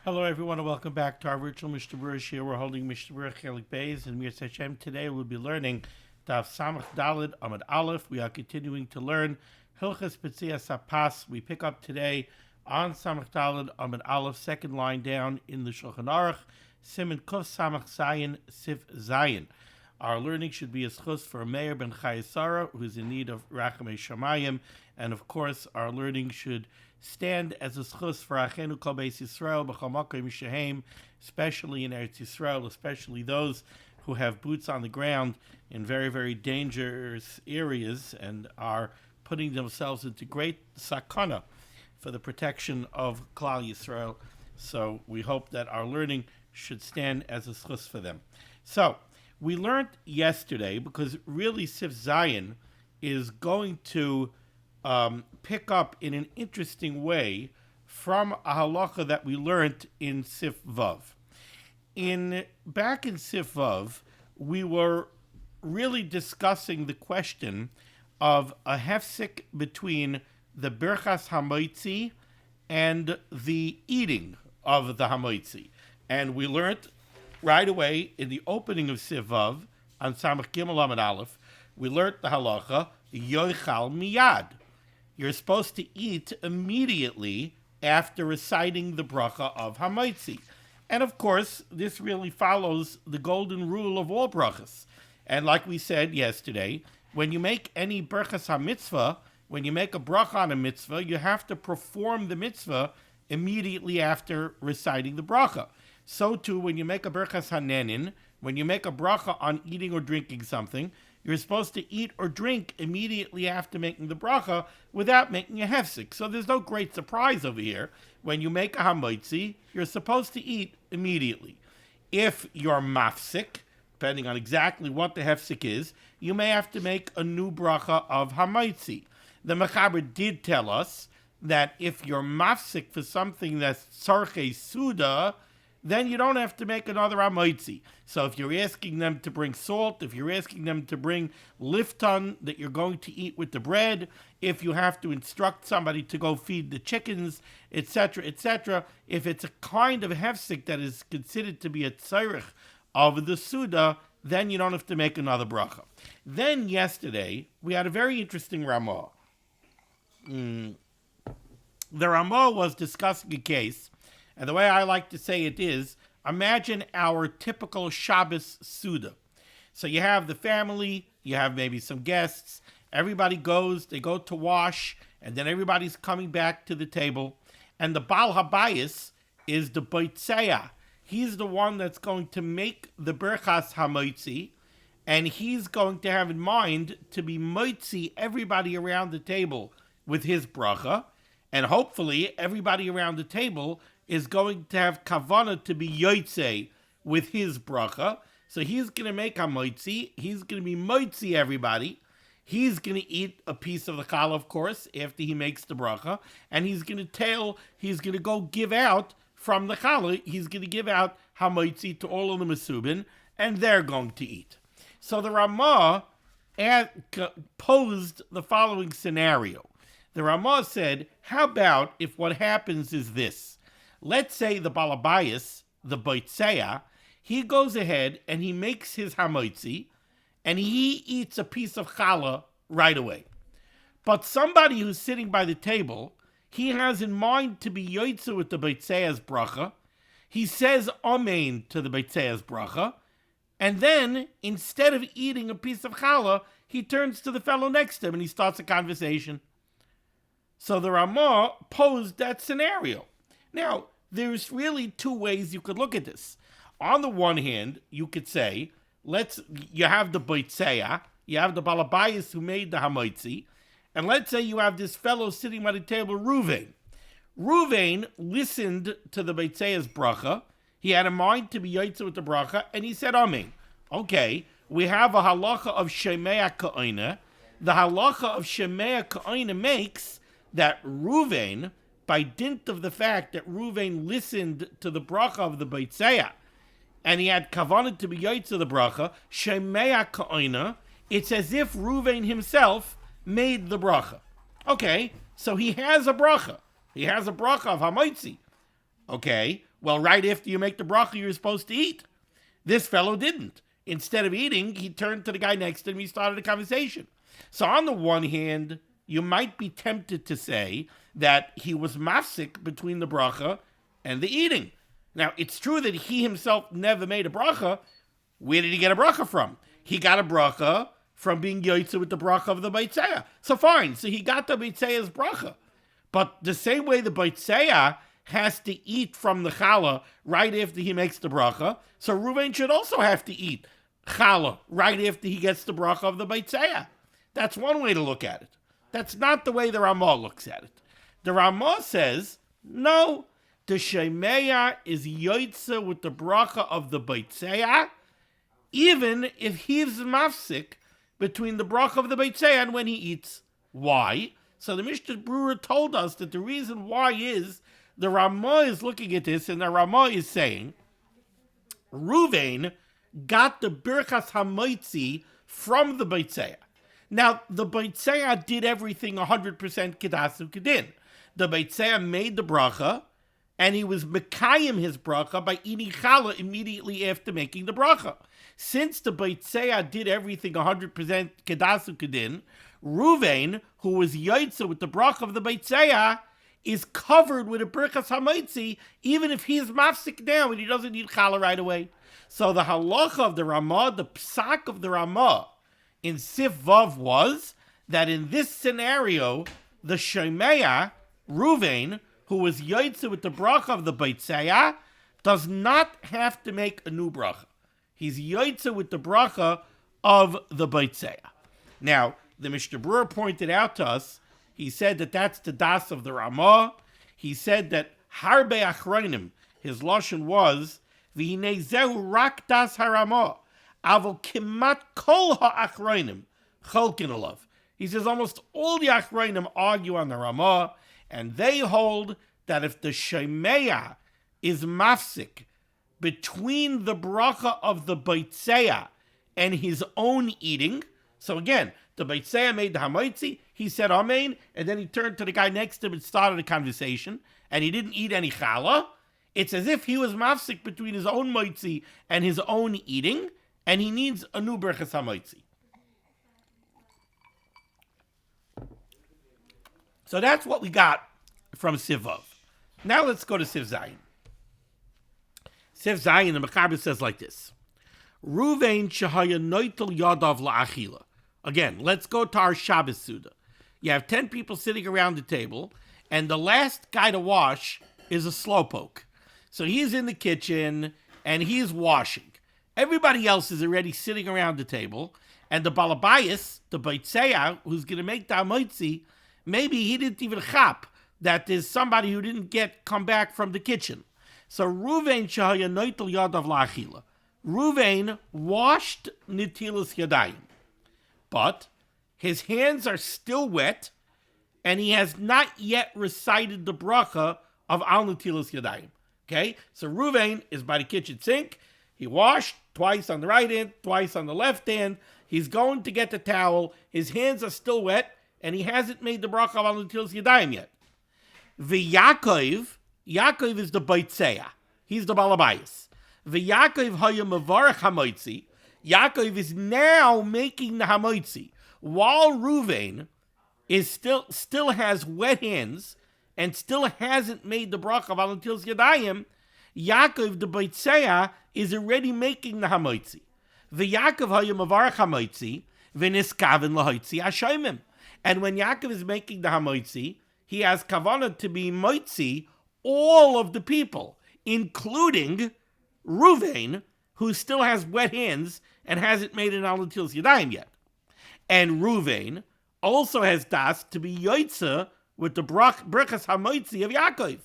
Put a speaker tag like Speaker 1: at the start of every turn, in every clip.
Speaker 1: Hello, everyone, and welcome back to our virtual Mishnah Berurah here. We're holding Mishnah Berurah Chelik Beis, and Mir Hashem. Today we'll be learning Daf Samach Daled Amud Aleph. We are continuing to learn Hilchas Petzias Sapas. We pick up today on Samach Daled Amud Aleph, second line down in the Shulchan Aruch, Siman Kuf Samach Zayin Sif Zayin. Our learning should be a schus for Meir ben Chayesara, who is in need of Rachamei Shamayim, and of course, our learning should stand as a schus for Achenu Kol Beis Yisrael B'chol Makom Shehem, especially in Eretz Yisrael, especially those who have boots on the ground in very, very dangerous areas and are putting themselves into great sakana for the protection of Klal Yisrael. So we hope that our learning should stand as a schus for them. So we learned yesterday, because really Sif Zayin is going to pick up in an interesting way from a halacha that we learned in Sif Vav. Back in Sif Vav, we were really discussing the question of a hefsek between the Birchas HaMoitzi and the eating of the HaMoitzi. And we learned right away in the opening of Sif Vav, on Samach Gimel Amud Aleph, we learned the halacha, Yoichal Miyad. You're supposed to eat immediately after reciting the bracha of Hamaitzi. And of course, this really follows the golden rule of all brachas. And like we said yesterday, when you make any berachas ha-mitzvah, when you make a bracha on a mitzvah, you have to perform the mitzvah immediately after reciting the bracha. So too, when you make a berachas hanenin, when you make a bracha on eating or drinking something, you're supposed to eat or drink immediately after making the bracha without making a hefsek. So there's no great surprise over here. When you make a hamoitzi, you're supposed to eat immediately. If you're mafsik, depending on exactly what the hefsek is, you may have to make a new bracha of hamoitzi. The Mechaber did tell us that if you're mafsik for something that's tzarchei suda, then you don't have to make another hamoitzi. So if you're asking them to bring salt, if you're asking them to bring lifton that you're going to eat with the bread, if you have to instruct somebody to go feed the chickens, etc., if it's a kind of hefsek that is considered to be a tzarech of the suda, then you don't have to make another bracha. Then yesterday, we had a very interesting Ramah. The Ramah was discussing a case, and the way I like to say it is, imagine our typical Shabbos Suda. So you have the family, you have maybe some guests, everybody goes, they go to wash, and then everybody's coming back to the table. And the Baal Habayis is the Boitzeya. He's the one that's going to make the Berchas HaMoitzi, and he's going to have in mind to be Moitzi everybody around the table with his bracha, and hopefully everybody around the table is going to have kavana to be yotzei with his bracha. So he's going to make a moitzi. He's going to be moitzi everybody. He's going to eat a piece of the challah, of course, after he makes the bracha. And he's going to go give out from the challah. He's going to give out hamoitzi to all of the mesubin, and they're going to eat. So the Ramah posed the following scenario. The Ramah said, how about if what happens is this? Let's say the Balabayas, the Boitzeya, he goes ahead and he makes his hamoitzi, and he eats a piece of challah right away. But somebody who's sitting by the table, he has in mind to be yoitze with the Boitzeya's bracha. He says amen to the Boitzeya's bracha, and then instead of eating a piece of challah, he turns to the fellow next to him and he starts a conversation. So the Ramah posed that scenario. Now, there's really two ways you could look at this. On the one hand, you could say, you have the Boitzeya, you have the Balabayas who made the Hamoitzi, and let's say you have this fellow sitting by the table, Ruvain. Ruvain listened to the Boitzeya's bracha, he had in mind to be yotzei with the bracha, and he said amen. Okay, we have a halacha of Shemea Ka'oina. The halacha of Shemea Ka'oina makes that Ruvain, by dint of the fact that Ruvain listened to the bracha of the Boitzeya, and he had kavanah to be yotzei the bracha, Shemea Ka'oina, it's as if Ruvain himself made the bracha. Okay, so he has a bracha. He has a bracha of Hamoitzi. Okay, Well, right after you make the bracha, you're supposed to eat. This fellow didn't. Instead of eating, he turned to the guy next to him, he started a conversation. So on the one hand, you might be tempted to say that he was mafsik between the bracha and the eating. Now, it's true that he himself never made a bracha. Where did he get a bracha from? He got a bracha from being yoytze with the bracha of the Beitzeiah. So fine, so he got the Beitzeiah's bracha. But the same way the Beitzeiah has to eat from the challah right after he makes the bracha, so Reuven should also have to eat challah right after he gets the bracha of the Beitzeiah. That's one way to look at it. That's not the way the Ramah looks at it. The Ramah says, no, the Shemeya is yoytze with the bracha of the Beitzeiah, even if he's mafsik between the bracha of the Beitzeiah and when he eats. Why? So the Mishnah Berurah told us that the reason why is the Ramah is looking at this, and the Ramah is saying, Reuven got the Birchas HaMoitzi from the Beitzeiah. Now, the Beitzeiah did everything 100% Kedasu Kedin. The Beitzeiah made the bracha, and he was Mekayim his bracha by eating challah immediately after making the bracha. Since the Beitzeiah did everything 100% Kedasu Kedin, Reuven, who was Yaitza with the bracha of the Beitzeiah, is covered with a Birchas HaMoitzi, even if he is mafsik now and he doesn't eat challah right away. So the halacha of the Ramah, the psak of the Ramah in Sif Vav was that in this scenario, the Shemeya, Reuven, who was Yaitza with the bracha of the Beitzeiah, does not have to make a new bracha. He's Yaitza with the bracha of the Beitzeiah. Now, the Mishnah Berurah pointed out to us, he said that that's the das of the Ramah. He said that harbe achronim, his lashon was, v'hinei zehu rak das haramah, avol kimat kol ha'achronim, cholkin alav. He says almost all the achronim argue on the Ramah, and they hold that if the Shemeya is mafsik between the bracha of the Beitzeiah and his own eating, so again, the Beitzeiah made the Hamoitzi, he said Amen, and then he turned to the guy next to him and started a conversation, and he didn't eat any challah. It's as if he was mafsik between his own moitzi and his own eating, and he needs a new Birchas HaMoitzi. So that's what we got from Siv Vav. Now let's go to Siv Zayin. Siv Zayin, the Mechaber says like this. Reuven shehaya noitel yadav la'achila. Again, let's go to our Shabbos Suda. You have 10 people sitting around the table, and the last guy to wash is a slowpoke. So he's in the kitchen, and he's washing. Everybody else is already sitting around the table, and the Balabayas, the Beitzeiah, who's going to make the Hamoitzi, maybe he didn't even chap that there's somebody who didn't come back from the kitchen. So Reuven shehaya noitel yadav la'achila. Reuven washed nitilas yadayim, but his hands are still wet, and he has not yet recited the bracha of al nitilas yadayim. Okay, so Reuven is by the kitchen sink. He washed twice on the right hand, twice on the left hand. He's going to get the towel. His hands are still wet, and he hasn't made the bracha of al nitilas yadayim yet. Yaakov is the Beitzeiah. He's the Balabayas. Yaakov haya mevarach hamoitzi. Yaakov is now making the hamoitzi, while Reuven is still has wet hands and still hasn't made the bracha of al nitilas yadayim. Yaakov the Beitzeiah is already making the hamoitzi. Yaakov haya mevarach hamoitzi v'niskaven lahoitzi hashomim. And when Yaakov is making the hamoitzi, he has kavanah to be moitzi all of the people, including Reuven, who still has wet hands and hasn't made an al nitilas yadayim yet. And Reuven also has das to be yoitza with the Birchas HaMoitzi of Yaakov.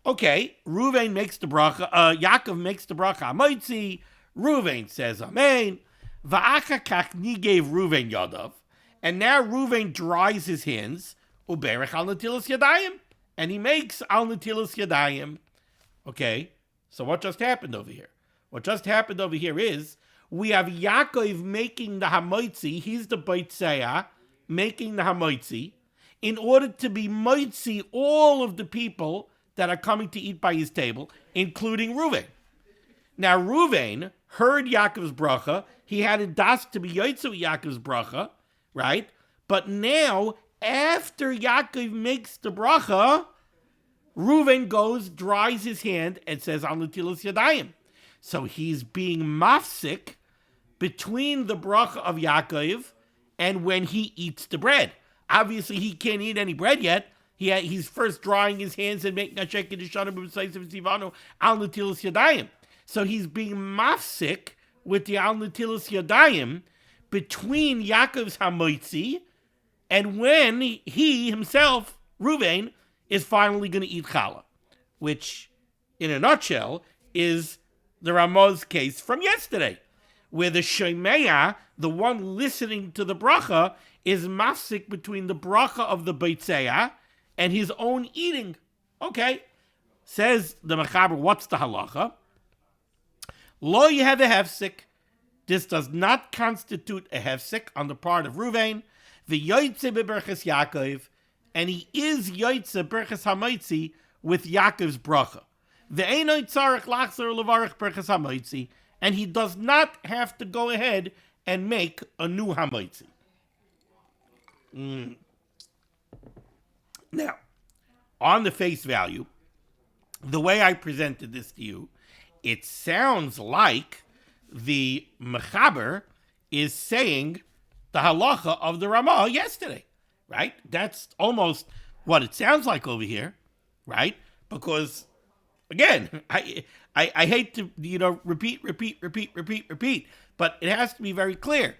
Speaker 1: Okay, Reuven makes the bracha, Yaakov makes the bracha HaMoitzi, Reuven says Amen, Va'acha kach nigev Reuven yadav, and now Reuven dries his hands, uberech al nitilas yadayim, and he makes al nitilas yadayim. Okay, so what just happened over here? What just happened over here is we have Yaakov making the hamoitzi. He's the Beitzeiah making the hamoitzi in order to be moitzi all of the people that are coming to eat by his table, including Reuven. Now, Reuven heard Yaakov's bracha. He had a das to be Yotze with Yaakov's bracha, right? But now, after Yaakov makes the bracha, Reuven goes, dries his hand, and says, Al Natilas Yadayim. So he's being mafsik between the bracha of Yaakov and when he eats the bread. Obviously, he can't eat any bread yet. He's first drying his hands and making a shek kedushanim b'sayis v'sivanu al natilas yadayim. So he's being mafsik with the al natilas yadayim between Yaakov's hamoitzi and when he himself, Reuven, is finally going to eat challah, which, in a nutshell, is the Ramah's case from yesterday, where the Shemeya, the one listening to the bracha, is mafsik between the bracha of the Beitzeya and his own eating. Okay. Says the Mechaber, what's the halacha? Lo yehev a hefsik. This does not constitute a hefsik on the part of Reuven. The Yotze beberches Yaakov, and he is Yotze berches hamoitzi with Yaakov's bracha. The Einoi tzarech lachzer levarech berches hamoitzi, and he does not have to go ahead and make a new hamoitzi. Now, on the face value, the way I presented this to you, it sounds like the Mechaber is saying the halacha of the Ramah yesterday, right? That's almost what it sounds like over here, right? Because, again, I hate to, repeat, but it has to be very clear.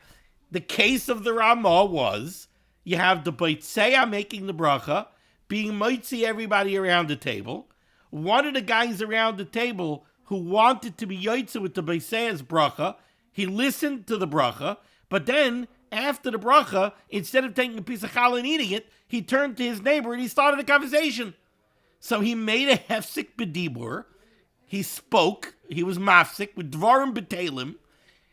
Speaker 1: The case of the Ramah was, you have the Beitzeya making the bracha, being moitzi everybody around the table. One of the guys around the table who wanted to be Yotze with the Beitzeya's bracha, he listened to the bracha, but then, after the bracha, instead of taking a piece of challah and eating it, he turned to his neighbor and he started a conversation. So he made a hefsik b'dibur. He spoke. He was mafsik with dvarim b'telim.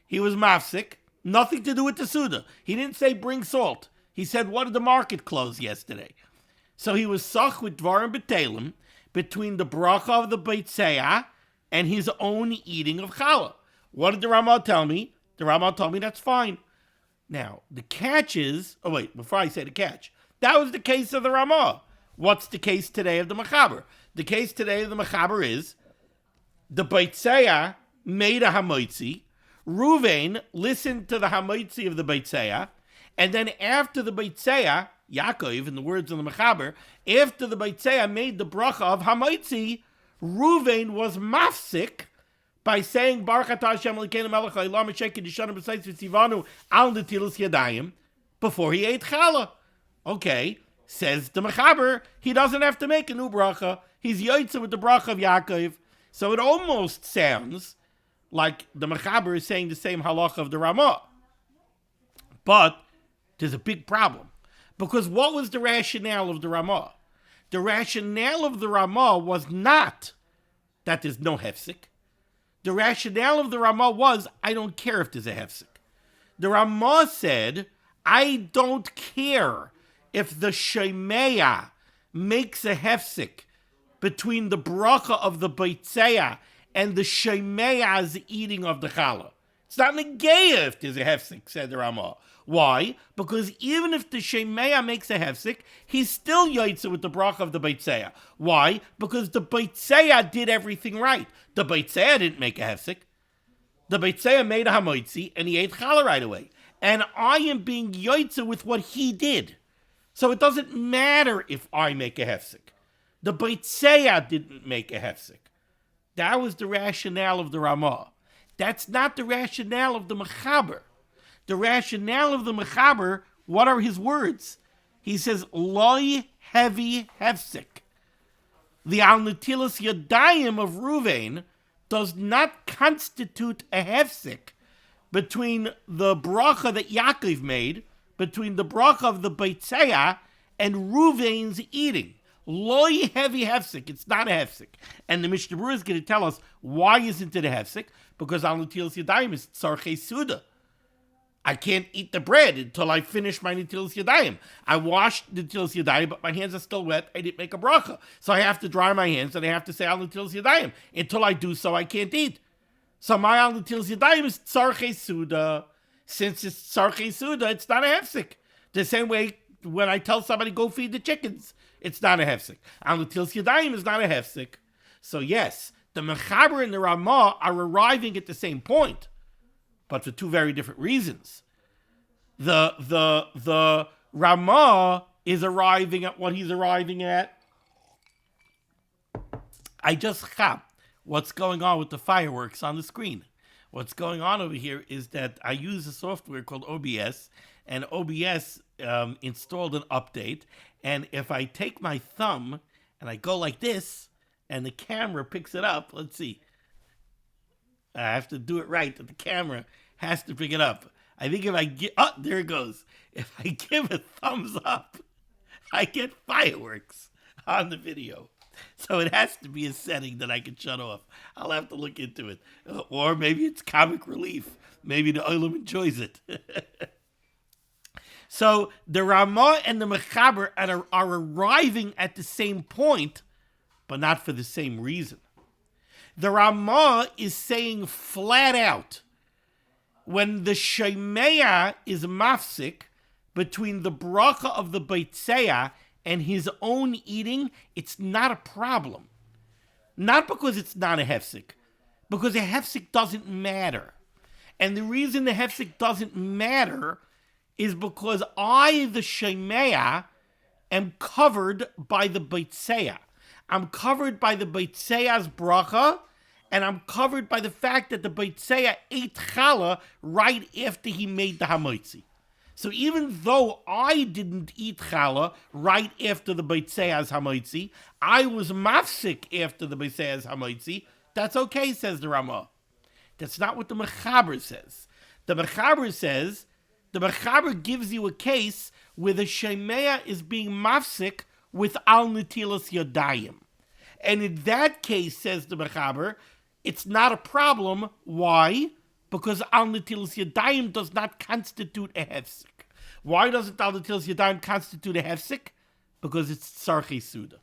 Speaker 1: He was mafsik. Nothing to do with the Suda. He didn't say bring salt. He said, what did the market close yesterday? So he was sach with dvarim b'telim between the bracha of the Beitzeya and his own eating of challah. What did the Ramah tell me? The Ramah told me that's fine. Now, the catch is, before I say the catch, that was the case of the Ramah. What's the case today of the Mechaber? The case today of the Mechaber is, the Beitzeya made a hamoitzi, Reuven listened to the hamoitzi of the Beitzeya, and then after the Beitzeya, Yaakov, in the words of the Mechaber, after the Beitzeya made the bracha of hamoitzi, Reuven was mafsik by saying Baruch atah Hashem Elokeinu melech haolam asher kedushanim b'sayis v'tzivanu al natilas yadayim before he ate challah. Okay, says the Mechaber, he doesn't have to make a new bracha. He's Yotze with the bracha of Yaakov. So it almost sounds like the Mechaber is saying the same halacha of the Ramah. But there's a big problem. Because what was the rationale of the Ramah? The rationale of the Ramah was not that there's no hefsik. The rationale of the Ramah was, I don't care if there's a hefsik. The Ramah said, I don't care if the Shemeya makes a hefsik between the bracha of the Beitzeya and the Shemeya's eating of the challah. It's not negeya if there's a hefsik, said the Ramah. Why? Because even if the Shemeya makes a hefsik, he's still Yotze with the bracha of the Beitzeya. Why? Because the Beitzeya did everything right. The Beitzeya didn't make a hefsik. The Beitzeya made a hamoitzi and he ate challah right away. And I am being Yotze with what he did. So it doesn't matter if I make a hefsik. The Beitzeya didn't make a hefsik. That was the rationale of the Ramah. That's not the rationale of the Mechaber. The rationale of the Mechaber, what are his words? He says, Loi heavy hefsik. The al natilas yadayim of Reuven does not constitute a hefsik between the bracha that Yaakov made, between the bracha of the Beitzeya and Reuven's eating. Loi heavy hefsik. It's not a hefsik. And the Mishnah Berurah is going to tell us why isn't it a hefsik? Because al natilas yadayim is tzarchei suda. I can't eat the bread until I finish my Netilas Yadayim. I washed Netilas Yadayim, but my hands are still wet. I didn't make a bracha. So I have to dry my hands and I have to say Al Netilas Yadayim. Until I do so, I can't eat. So my Al Netilas Yadayim is Tzarchei Suda. Since it's Tzarchei Suda, it's not a hefsek. The same way when I tell somebody go feed the chickens, it's not a hefsek. Al Netilas Yadayim is not a hefsek. So yes, the Mechaber and the Ramah are arriving at the same point, but for two very different reasons. The Ramah is arriving at what he's arriving at. I just chap what's going on with the fireworks on the screen. What's going on over here is that I use a software called OBS, and OBS installed an update, and if I take my thumb and I go like this, and the camera picks it up, let's see. I have to do it right, that the camera has to pick it up. I think if I give, there it goes. If I give a thumbs up, I get fireworks on the video. So it has to be a setting that I can shut off. I'll have to look into it. Or maybe it's comic relief. Maybe the Olam enjoys it. So the Ramah and the Mechaber are arriving at the same point, but not for the same reason. The Ramah is saying flat out, when the Shemeya is mafsik between the bracha of the Beitzeya and his own eating, it's not a problem. Not because it's not a hefsek, because a hefsek doesn't matter. And the reason the hefsek doesn't matter is because I, the Shemeya, am covered by the Beitzeya. I'm covered by the Beitzeya's bracha, and I'm covered by the fact that the Beitzeya ate challah right after he made the hamotzi. So even though I didn't eat challah right after the Beitzeya's hamotzi, I was mafsik after the Beitzeya's hamotzi, that's okay, says the Ramah. That's not what the Mechaber says. The Mechaber says, the Mechaber gives you a case where the Shemeya is being mafsik with al netilas yadayim. And in that case, says the Mechaber, it's not a problem. Why? Because al netilas yadayim does not constitute a hefsek. Why doesn't al netilas yadayim constitute a hefsek? Because it's tzarchei suda.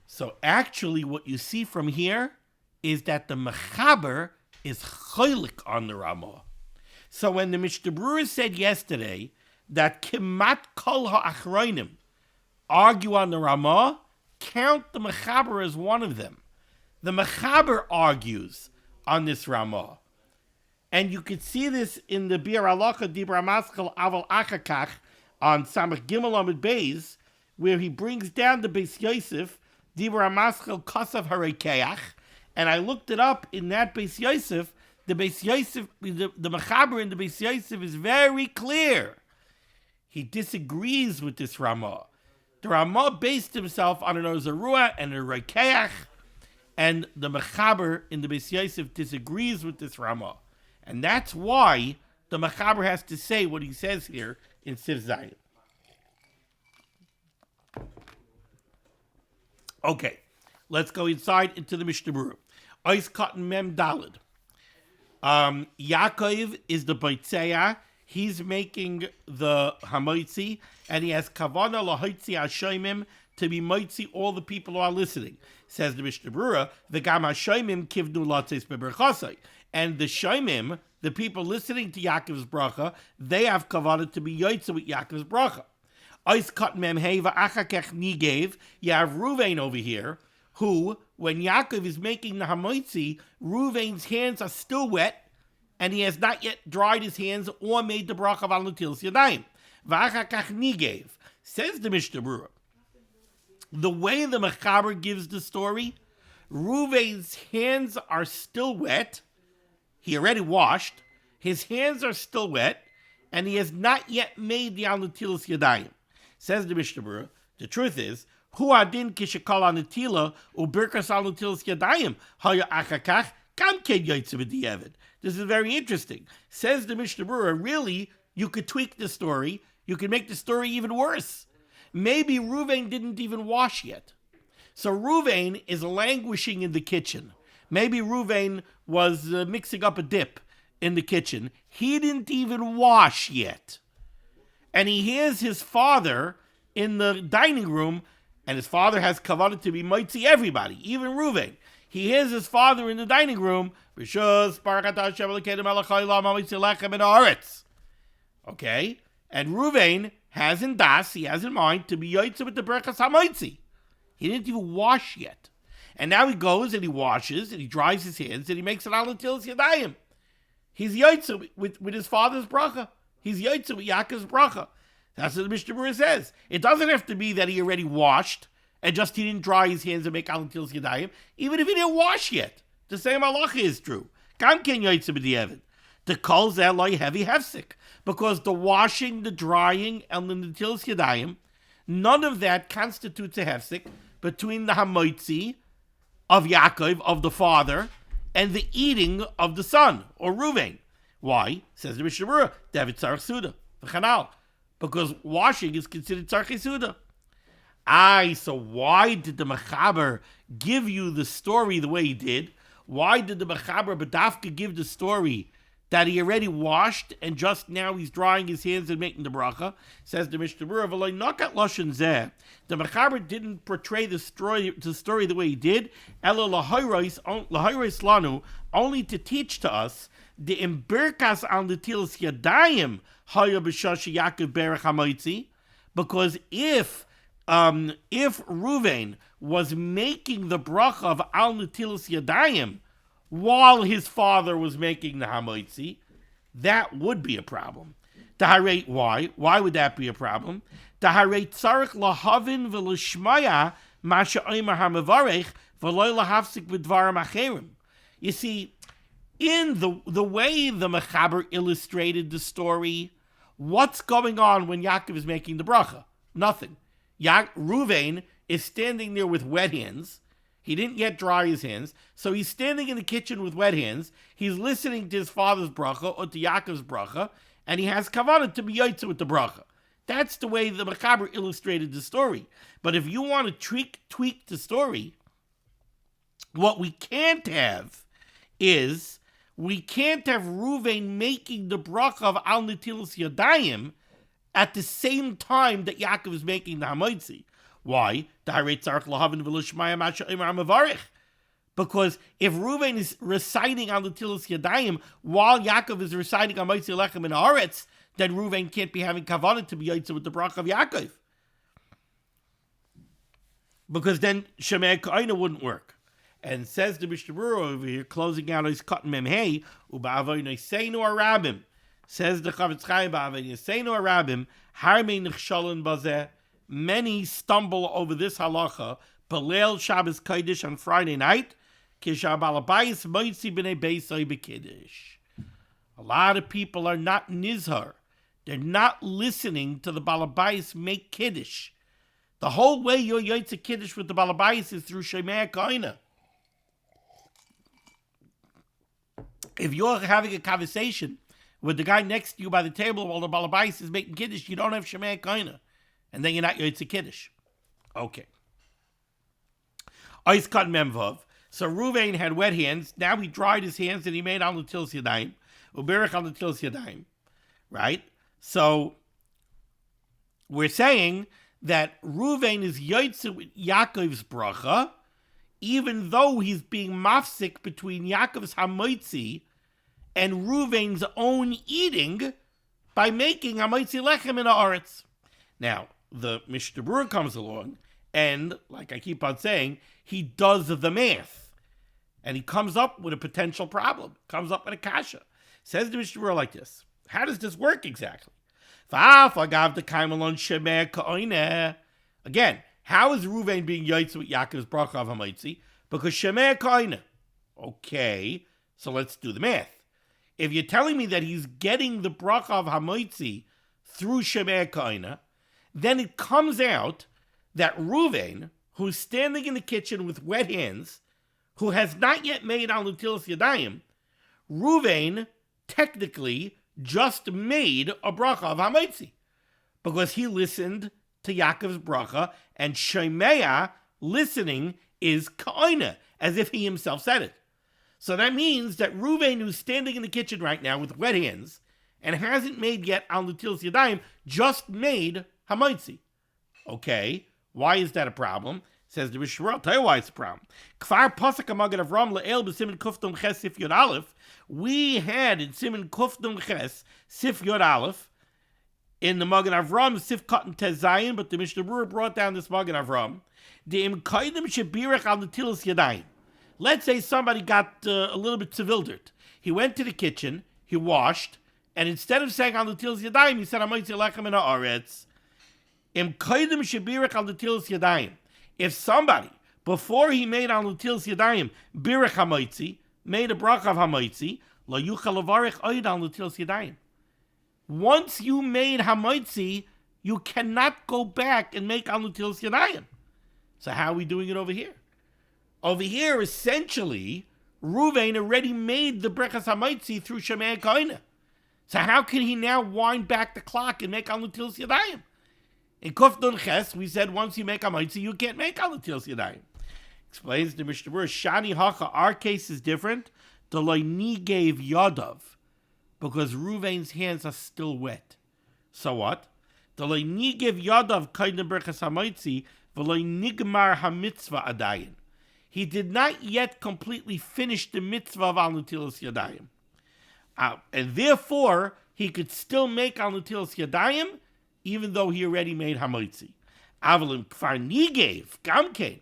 Speaker 1: So actually what you see from here is that the Mechaber is cholik on the Ramah. So when the Mishnah Berurah said yesterday that kimat kol ha'achronim argue on the Ramah, count the Mechaber as one of them. The Mechaber argues on this Ramah. And you could see this in the Bir Halacha Dibra Maschal Aval Achakach on Samach Gimel Amud Beis, where he brings down the Beis Yosef, Dibra Maschal Kosav Harekeach, and I looked it up in that Beis Yosef. The Beis Yosef, the Mechaber in the Beis Yosef is very clear. He disagrees with this Ramah. The Ramah based himself on an Ozarua and a Rekeach, and the Mechaber in the Beis Yosef disagrees with this Ramah. And that's why the Mechaber has to say what he says here in Siv Zayin. Okay, let's go inside into the Mishnah Berurah. Ois Cotton Mem Dalid. Yaakov is the Beitzeya. He's making the hamotzi, and he has kavana lahoitzi hashoimim, to be moitzi all the people who are listening. Says the Mishnah Berurah, v'gam hashoimim kivnu latzes beberchasai. And the shoimim, the people listening to Yaakov's bracha, they have kavana to be yoitze with Yaakov's bracha. Ois kat mem heva achakech nigev. You have Ruvain over here, who, when Yaakov is making the hamotzi, Ruvain's hands are still wet, and he has not yet dried his hands or made the bracha of al netilas yadayim. V'achakach nigev. Says the Mishnah Berurah, the way the Mechaber gives the story, Ruvain's hands are still wet. He already washed. His hands are still wet, and he has not yet made the al netilas yadayim. Says the Mishnah Berurah, the truth is, hu adin kishakal al netila ubirkas al netilas yadayim haya achakach kam ken yoytze b'diavad. This is very interesting. Says the Mishnah Berurah, really, you could tweak the story. You could make the story even worse. Maybe Ruvain didn't even wash yet. So Ruvain is languishing in the kitchen. Maybe Ruvain was mixing up a dip in the kitchen. He didn't even wash yet. And he hears his father in the dining room, and his father has kavanah to be mitzi everybody, even Reuven. He hears his father in the dining room. Okay? And Reuven has in das, he has in mind to be yotze with the berachas hamitzi. He didn't even wash yet. And now he goes and he washes and he dries his hands and he makes an al netilas yadayim. He's yotze with his father's bracha. He's yotze with Yaakov's bracha. That's what the Mishnah Berurah says. It doesn't have to be that he already washed and just he didn't dry his hands and make al netilas yadayim. Even if he didn't wash yet, the same halacha is true. Kam ken yotze b'di'evid. The kol zeh lo heavy hefsek. Because the washing, the drying, and the netilas yadayim, none of that constitutes a hefsek between the hamoitzi of Yaakov, of the father, and the eating of the son, or Reuven. Why? Says the Mishnah Berurah, David tzarich suda, v'chanal. Because washing is considered tzarich suda. So why did the Mechaber give you the story the way he did? Why did the Mechaber B'dafka give the story that he already washed and just now he's drying his hands and making the bracha? Says the Mishnah Berurah, v'lo nakat lashon zeh. The Mechaber didn't portray the story the way he did, elo lahayros lanu, only to teach to us the imbirkas al netilas yadayim haya b'shashi Yaakov berach hamoitzi, because if Reuven was making the bracha of al netilas yadayim while his father was making the hamoitzi, that would be a problem. Taharei, why? Why would that be a problem? Taharei tzarich lahavin v'lishmaya ma she'omer hamavarech v'lo lahafsik b'dvarim acherim. You see, in the way the Mechaber illustrated the story, what's going on when Yaakov is making the bracha? Nothing. Reuven is standing there with wet hands. He didn't yet dry his hands, so he's standing in the kitchen with wet hands. He's listening to his father's bracha, or to Yaakov's bracha, and he has kavanah to be yotze with the bracha. That's the way the Mechaber illustrated the story. But if you want to tweak the story, what we can't have is, we can't have Reuven making the bracha of al netilas yadayim at the same time that Yaakov is making the hamoitzi. Why? Because if Reuven is reciting al netilas yadayim while Yaakov is reciting al moitzi lechem in haaretz, then Reuven can't be having kavanah to be yotze with the bracha of Yaakov. Because then Shemei Ka'ina wouldn't work. And says the Mishnah Berurah over here, closing out his cotton memhei, uba'avoy seinu arabim. Says the Chavetz Chaim, ba'avoy seinu arabim, harmei nechshalon bazeh. Many stumble over this halacha, Palel Shabbos Kodesh on Friday night, Kisha Balabayis Moitzi B'nei Beisai B'Kiddush. A lot of people are not nizhar. They're not listening to the Balabayis make Kiddush. The whole way you're yotze Kiddush with the Balabayis is through Shemei Koina. If you're having a conversation with the guy next to you by the table while the Balabayis is making Kiddush, you don't have Shemei Koina. And then you're not yotze Kiddush. Okay. Ois kat memvav. So Reuven had wet hands. Now he dried his hands and he made al netilas yadayim. Uberach al netilas yadayim. Right? So we're saying that Reuven is yotze with Yaakov's bracha, even though he's being mafsik between Yaakov's hamoitzi and Reuven's own eating by making hamoitzi lechem in haaretz. Now, the Mishnah Berurah comes along, and, like I keep on saying, he does the math. And he comes up with a potential problem. Comes up with a kasha. Says the Mishnah Berurah like this. How does this work exactly? Again, how is Reuven being yotze with Yaakov's bracha of hamoitzi? Because Shemei Koina. Okay, so let's do the math. If you're telling me that he's getting the bracha of hamoitzi through Shemei Koina, then it comes out that Reuven, who's standing in the kitchen with wet hands, who has not yet made al netilas yadayim, Reuven technically just made a bracha of hamoitzi because he listened to Yaakov's bracha, and Shemei listening is ka'ina, as if he himself said it. So that means that Ruvain, who's standing in the kitchen right now with wet hands and hasn't made yet al netilas yadayim, just made hamaitzi. Okay, why is that a problem? Says the Mishnah Berurah. I'll tell you why it's a problem. Kfar pasuk amagad Avram le'el b'siman kufdom ches sif yod aleph. We had in Siman kufdom ches sif yod aleph in the Magen Avram sif katan tezayin, but the Mishnah Berurah brought down this Magen Avram. De'im kaidim shebirach al netilas yadayim. Let's say somebody got a little bit bewildered. He went to the kitchen, he washed, and instead of saying al netilas yadayim, he said hamaitzi lechem in haaretz. Im kaidim shebirach al netilas yadayim. If somebody, before he made al netilas yadayim, birach hamaitzi, made a bracha of hamaitzi, lo yuchal levarich oid al netilas yadayim. Once you made hamaitzi, you cannot go back and make al netilas yadayim. So how are we doing it over here? Over here, essentially, Ruvain already made the brechas hamaitzi through Shemei Koine. So how can he now wind back the clock and make al netilas yadayim? In Kuf Dun Ches, we said once you make hamaitzi, you can't make al netilas yadayim. Explains the Mishnah Berurah, Shani Hacha, our case is different. The loini gave yadav, because Ruvain's hands are still wet. So what? The loini gave yadav kaidem brechas hamaitzi, v'loi nigmar hamitzvah adayin. He did not yet completely finish the mitzvah of al netilas yadayim. And therefore, he could still make al netilas yadayim, even though he already made hamaitzi. Avalim kfar nigev, gamkein.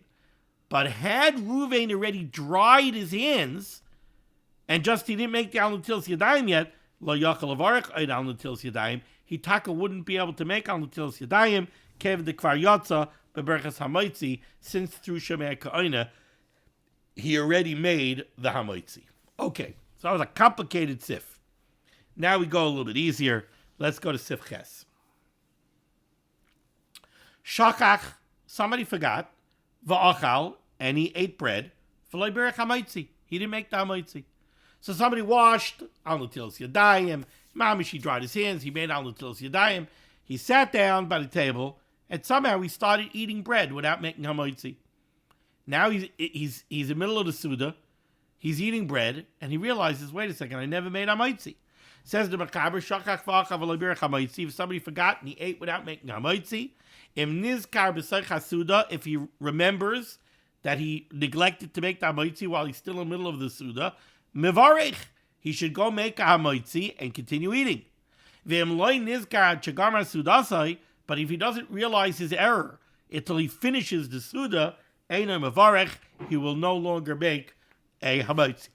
Speaker 1: But had Ruvain already dried his hands, and just he didn't make the al netilas yadayim yet, lo yachal levarich oid al netilas yadayim, he taka wouldn't be able to make al netilas yadayim, kev de kfar yotza, beberchas hamaitzi, since through Shemei Koine, he already made the hamaitzi. Okay, so that was a complicated sif. Now we go a little bit easier. Let's go to sif ches. Shakach, somebody forgot, va'achal, and he ate bread, v'loi berech hamaitzi. He didn't make the hamaitzi. So somebody washed al netilas yadayim, mamish, he dried his hands, he made al netilas yadayim, he sat down by the table, and somehow he started eating bread without making hamaitzi. Now he's in the middle of the Suda, he's eating bread, and he realizes, wait a second, I never made hamaitzi. Says the Makaber, Shakach v'achav v'lo birach hamaitzi. If somebody forgot and he ate without making hamaitzi, im nizkar b'seich hasuda, if he remembers that he neglected to make the hamaitzi while he's still in the middle of the Suda, mevarech, he should go make a hamaitzi and continue eating. V'im loy nizkar chagamar sudasai, but if he doesn't realize his error until he finishes the Suda, Eino mevarech, he will no longer make a hamaitzi.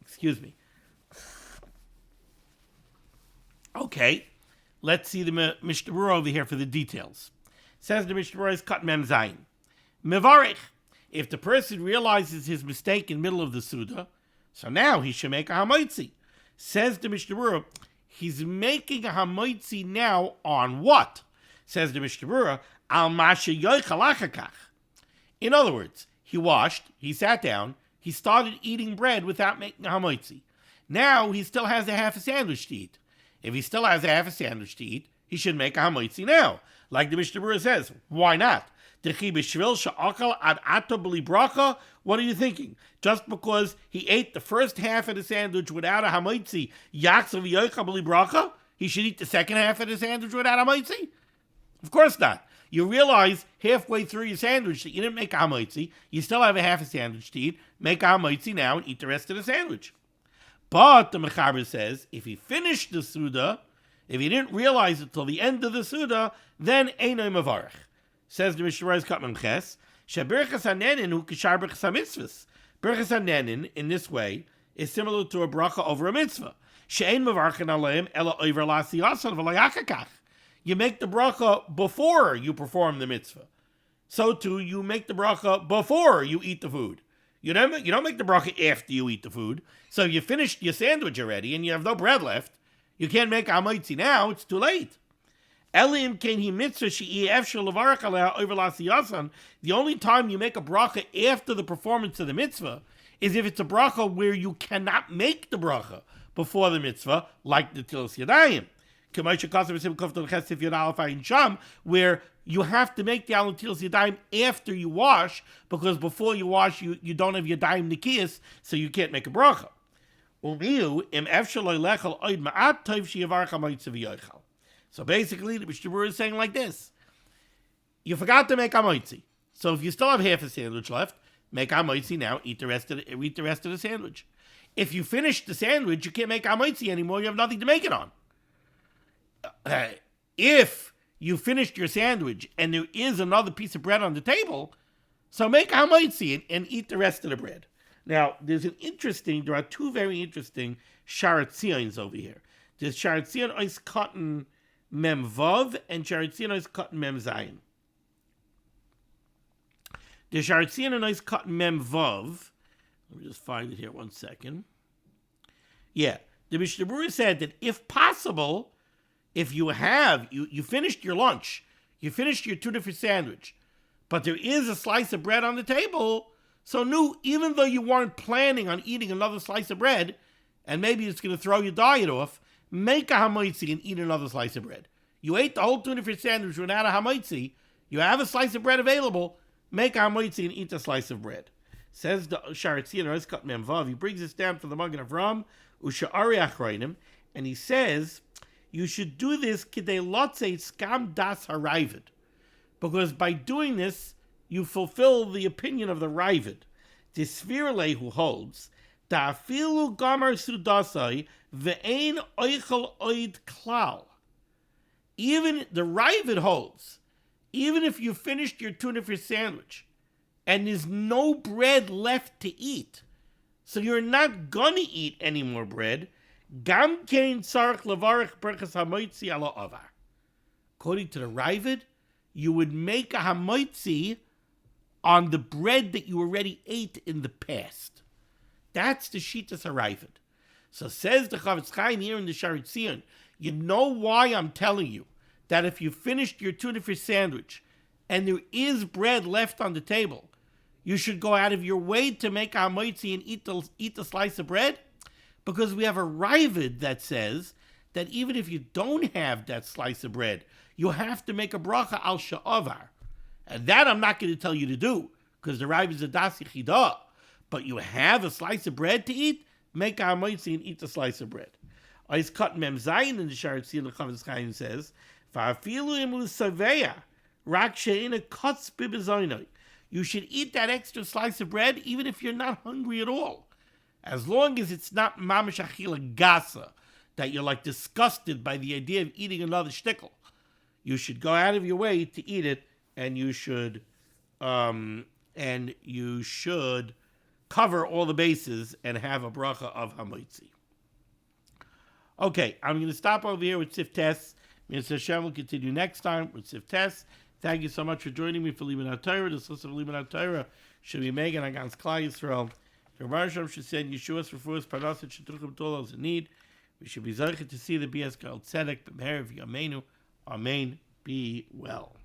Speaker 1: Excuse me. Okay, let's see the Mishnah Berurah over here for the details. Says the Mishnah Berurah is cut mem zayin. Mevarech, if the person realizes his mistake in the middle of the Suda, so now he should make a hamaitzi. Says the Mishnah Berurah, he's making a hamaitzi now on what? Says the Mishnah Berurah, al mashe yoichal achakach. In other words, he washed, he sat down, he started eating bread without making a hamaitzi. Now he still has a half a sandwich to eat. If he still has a half a sandwich to eat, he should make a hamaitzi now. Like the Mishnah Berurah says, why not? What are you thinking? Just because he ate the first half of the sandwich without a hamaitzi, he should eat the second half of the sandwich without a hamaitzi? Of course not. You realize halfway through your sandwich that you didn't make a hamaitzi, you still have a half a sandwich to eat, make a hamaitzi now and eat the rest of the sandwich. But the Mechaber says, if he finished the Suda, if he didn't realize it till the end of the Suda, then Einoi Mevarech. Says the Mishnah Berurah Katman Ches, Sheberchas hanenin hu kishar berchas hamitzvahs. Berchas hanenin, in this way, is similar to a bracha over a mitzvah. She'ein mevarchen aleim ela oiver la'asiyasan v'layachakach. You make the bracha before you perform the mitzvah. So too, you make the bracha before you eat the food. You don't make the bracha after you eat the food. So you finished your sandwich already and you have no bread left. You can't make hamaitzi now, it's too late. The only time you make a bracha after the performance of the mitzvah is if it's a bracha where you cannot make the bracha before the mitzvah, like the Tilas Yadayim. where you have to make the alatilas yadayim after you wash, because before you wash, you don't have yadayim nikiyas, so you can't make a bracha. So basically, the Mishnah Berurah is saying like this: you forgot to make hamotzi, so if you still have half a sandwich left, make hamotzi now. Eat the rest of the sandwich. If you finish the sandwich, you can't make hamotzi anymore. You have nothing to make it on. If you finished your sandwich and there is another piece of bread on the table, so make hamotzi and eat the rest of the bread. Now, there are two very interesting sharat tziyons over here. There's sharat tziyon ois cotton mem vav and sharat tziyon ois cotton mem zayin. The sharat tziyon ois cotton mem vav. Let me just find it here 1 second. Yeah, the Mishnah Berurah said that if possible, if you finished your lunch, you finished your tuna fish sandwich, but there is a slice of bread on the table, so even though you weren't planning on eating another slice of bread, and maybe it's going to throw your diet off, make a hamotzi and eat another slice of bread. You ate the whole tuna fish sandwich without a hamotzi, you have a slice of bread available, make a hamotzi and eat a slice of bread. Says the Sharat Tziyun, Kat Mem Vav, he brings this down from the Magen Avram, Usha'ari Achroinim, and he says, you should do this kidei lotzei skam das harayvid, because by doing this, you fulfill the opinion of the Ravid. The Svirle who holds, Ta'afilu gamar sudasai ve'ein oichel oid klal. Even the Ravid holds, even if you finished your tuna fish sandwich, and there's no bread left to eat, so you're not gonna eat any more bread, gam kein tzarich levarich berachas hamotzi ala avar. According to the Ravid, you would make a hamotzi on the bread that you already ate in the past. That's the Shitas HaRavid. So says the Chavetz Chaim here in the Sharat Tziyun, you know why I'm telling you that if you finished your tuna fish sandwich and there is bread left on the table, you should go out of your way to make a hamotzi and eat the slice of bread? Because we have a Ravid that says that even if you don't have that slice of bread, you have to make a bracha al sha'avar. And that I'm not going to tell you to do, because the Ravid is a das yichidah. But you have a slice of bread to eat, make a hamotzi and eat the slice of bread. Ois cut mem zayin in the Sharat Tziyun, the Chavetz Chaim says, Va'afilu imu saveya, rak she'ina kotz bibezoinoi. You should eat that extra slice of bread even if you're not hungry at all, as long as it's not mamash achila gasa, that you're like disgusted by the idea of eating another shtickle. You should go out of your way to eat it, and you should cover all the bases and have a bracha of hamotzi. Okay, I'm going to stop over here with Sif Tes. Mr. Hashem will continue next time with Sif Tes. Thank you so much for joining me for limud HaTorah. The source of limud HaTorah should be Megan against Klal Yisrael. The Rebbe Hashem should send Yeshua's refuahs parnaset sh'truchim to all those in need. We should be zeicher to see the BS Gal Tzedek b'meher v'yameinu. Amen. Be well.